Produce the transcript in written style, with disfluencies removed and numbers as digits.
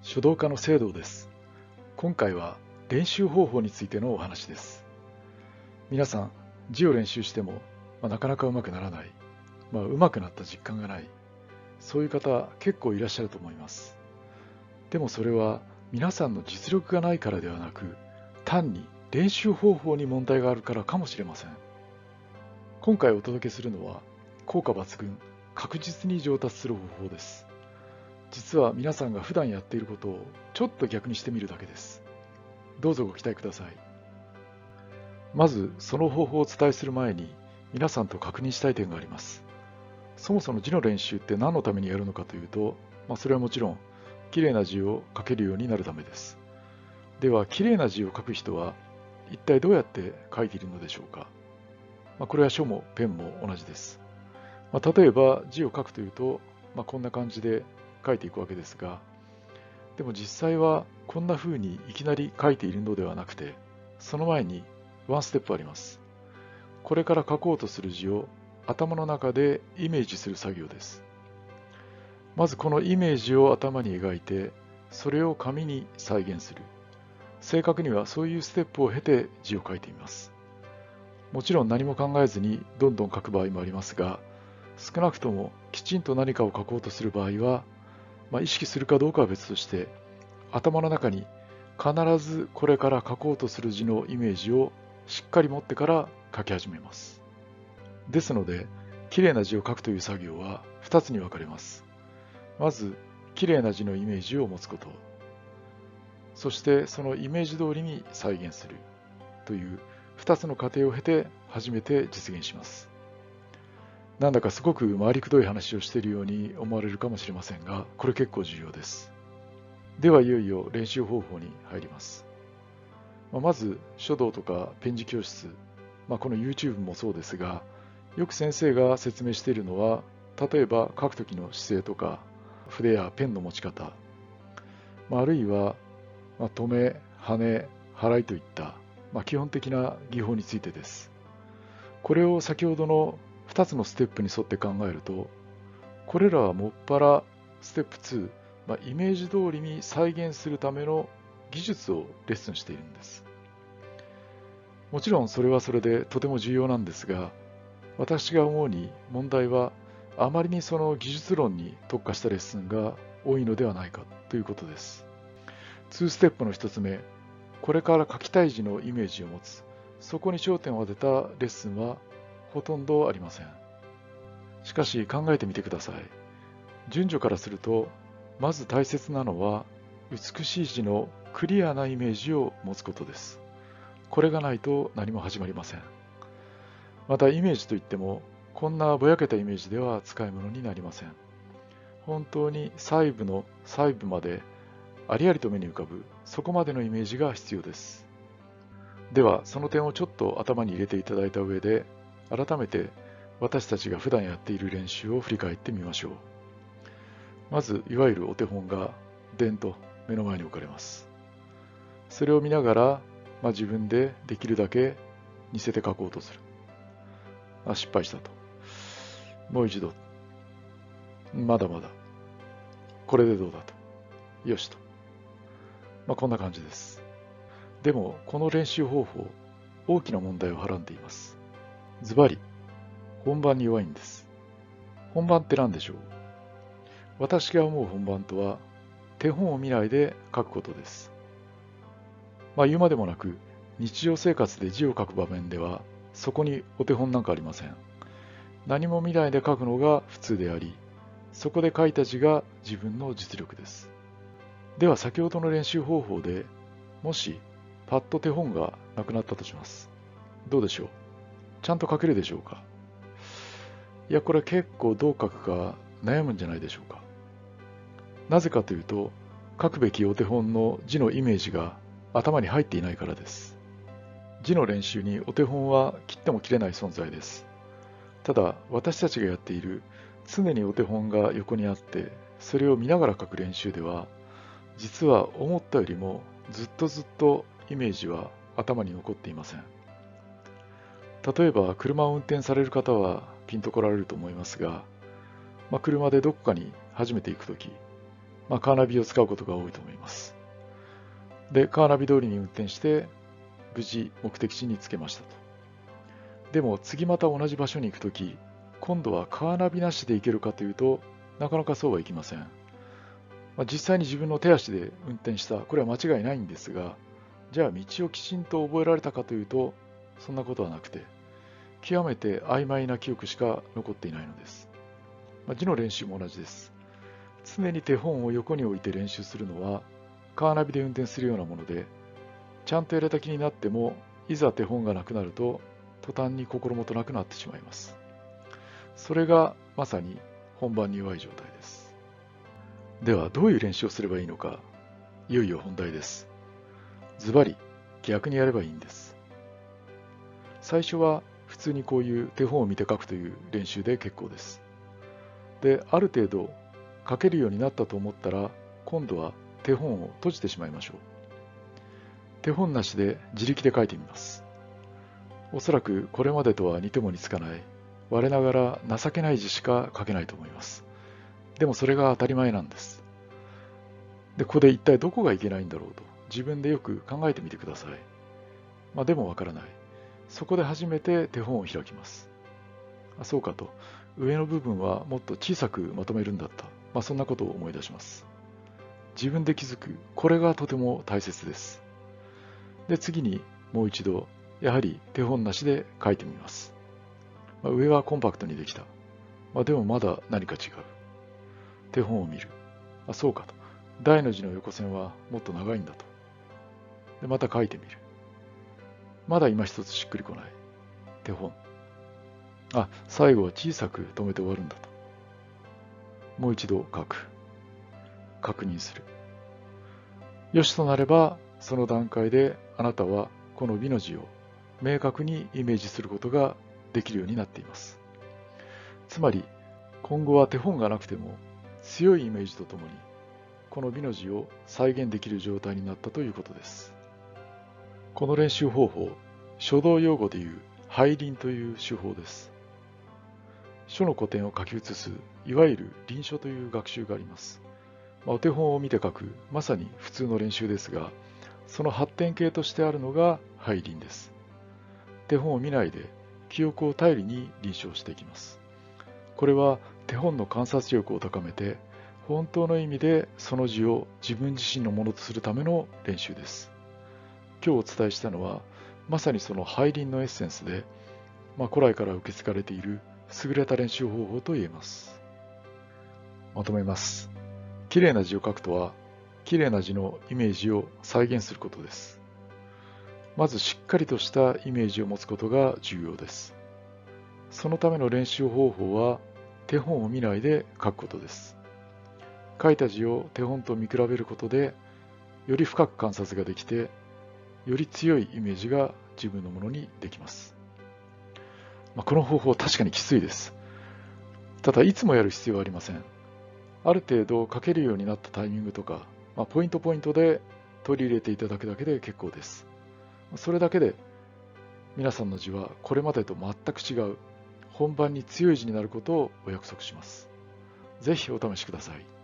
書道家の聖堂です。今回は練習方法についてのお話です。皆さん、字を練習しても、なかなか上手くならない、上手くなった実感がない、そういう方結構いらっしゃると思います。でもそれは皆さんの実力がないからではなく、単に練習方法に問題があるからかもしれません。今回お届けするのは、効果抜群、確実に上達する方法です。実は皆さんが普段やっていることをちょっと逆にしてみるだけです。どうぞご期待ください。まず、その方法をお伝えする前に、皆さんと確認したい点があります。そもそも字の練習って何のためにやるのかというと、それはもちろん、綺麗な字を書けるようになるためです。では、綺麗な字を書く人は、一体どうやって書いているのでしょうか。これは書もペンも同じです。例えば、字を書くというと、こんな感じで書いていくわけですが、でも実際はこんな風にいきなり書いているのではなくて、その前にワンステップあります。これから書こうとする字を頭の中でイメージする作業です。まずこのイメージを頭に描いて、それを紙に再現する。正確にはそういうステップを経て字を書いてみます。もちろん何も考えずにどんどん書く場合もありますが、少なくともきちんと何かを書こうとする場合は、意識するかどうかは別として、頭の中に必ずこれから書こうとする字のイメージをしっかり持ってから書き始めます。ですので、綺麗な字を書くという作業は2つに分かれます。まず、綺麗な字のイメージを持つこと。そしてそのイメージ通りに再現するという2つの過程を経て初めて実現します。なんだかすごく回りくどい話をしているように思われるかもしれませんが、これ結構重要です。ではいよいよ練習方法に入ります。まず書道とかペン字教室、この YouTube もそうですが、よく先生が説明しているのは、例えば書くときの姿勢とか、筆やペンの持ち方、あるいは止め、跳ね、払いといった、基本的な技法についてです。これを先ほどの2つのステップに沿って考えると、これらはもっぱらステップ2、イメージ通りに再現するための技術をレッスンしているんです。もちろんそれはそれでとても重要なんですが、私が思うに問題はあまりにその技術論に特化したレッスンが多いのではないかということです。2ステップの1つ目、これから書きたい字のイメージを持つ。そこに焦点を当てたレッスンはほとんどありません。しかし考えてみてください。順序からすると、まず大切なのは美しい字のクリアなイメージを持つことです。これがないと何も始まりません。またイメージといっても、こんなぼやけたイメージでは使い物になりません。本当に細部の細部までありありと目に浮かぶ、そこまでのイメージが必要です。では、その点をちょっと頭に入れていただいた上で、改めて私たちが普段やっている練習を振り返ってみましょう。まず、いわゆるお手本がでんと目の前に置かれます。それを見ながら、自分でできるだけ似せて書こうとする。失敗したと。もう一度。まだまだ。これでどうだと。よしと。こんな感じです。でも、この練習方法、大きな問題をはらんでいます。ズバリ、本番に弱いんです。本番って何でしょう？私が思う本番とは、手本を見ないで書くことです。言うまでもなく、日常生活で字を書く場面では、そこにお手本なんかありません。何も見ないで書くのが普通であり、そこで書いた字が自分の実力です。では先ほどの練習方法で、もしパッと手本がなくなったとします。どうでしょう？ちゃんと書けるでしょうか？いや、これ結構どう書くか悩むんじゃないでしょうか。なぜかというと、書くべきお手本の字のイメージが頭に入っていないからです。字の練習にお手本は切っても切れない存在です。ただ、私たちがやっている常にお手本が横にあって、それを見ながら書く練習では、実は思ったよりもずっとイメージは頭に残っていません。例えば、車を運転される方はピンと来られると思いますが、車でどこかに初めて行くとき、カーナビを使うことが多いと思います。で、カーナビ通りに運転して、無事目的地に着けましたと。でも次また同じ場所に行くとき、今度はカーナビなしで行けるかというと、なかなかそうはいきません。実際に自分の手足で運転した、これは間違いないんですが、じゃあ道をきちんと覚えられたかというと、そんなことはなくて、極めて曖昧な記憶しか残っていないのです。字の練習も同じです。常に手本を横に置いて練習するのは、カーナビで運転するようなもので、ちゃんとやれた気になっても、いざ手本がなくなると、途端に心もとなくなってしまいます。それがまさに本番に弱い状態です。では、どういう練習をすればいいのか、いよいよ本題です。ズバリ、逆にやればいいんです。最初は普通にこういう手本を見て書くという練習で結構です。で、ある程度書けるようになったと思ったら、今度は手本を閉じてしまいましょう。手本なしで自力で書いてみます。おそらくこれまでとは似ても似つかない、我ながら情けない字しか書けないと思います。でもそれが当たり前なんです。で、ここで一体どこがいけないんだろうと自分でよく考えてみてください。でもわからない。そこで初めて手本を開きます。そうかと、上の部分はもっと小さくまとめるんだった。そんなことを思い出します。自分で気づく、これがとても大切です。で、次にもう一度、やはり手本なしで書いてみます。上はコンパクトにできた。でもまだ何か違う。手本を見る。そうかと。大の字の横線はもっと長いんだと。で、また書いてみる。まだ今一つしっくりこない。手本。最後は小さく止めて終わるんだと。もう一度書く。確認する。よしとなれば、その段階であなたはこの美の字を明確にイメージすることができるようになっています。つまり、今後は手本がなくても強いイメージとともにこの美の字を再現できる状態になったということです。この練習方法、書道用語でいう背臨という手法です。書の古典を書き写す、いわゆる臨書という学習があります。お手本を見て書く、まさに普通の練習ですが、その発展系としてあるのが背臨です。手本を見ないで記憶を頼りに臨書をしていきます。これは手本の観察力を高めて、本当の意味でその字を自分自身のものとするための練習です。今日お伝えしたのは、まさにその背臨のエッセンスで、古来から受け継がれている優れた練習方法と言えます。まとめます。きれいな字を書くとは、きれいな字のイメージを再現することです。まずしっかりとしたイメージを持つことが重要です。そのための練習方法は、手本を見ないで書くことです。書いた字を手本と見比べることで、より深く観察ができて、より強いイメージが自分のものにできます。この方法は確かにきついです。ただ、いつもやる必要はありません。ある程度書けるようになったタイミングとか、ポイントポイントで取り入れていただくだけで結構です。それだけで皆さんの字はこれまでと全く違う本番に強い字になることをお約束します。ぜひお試しください。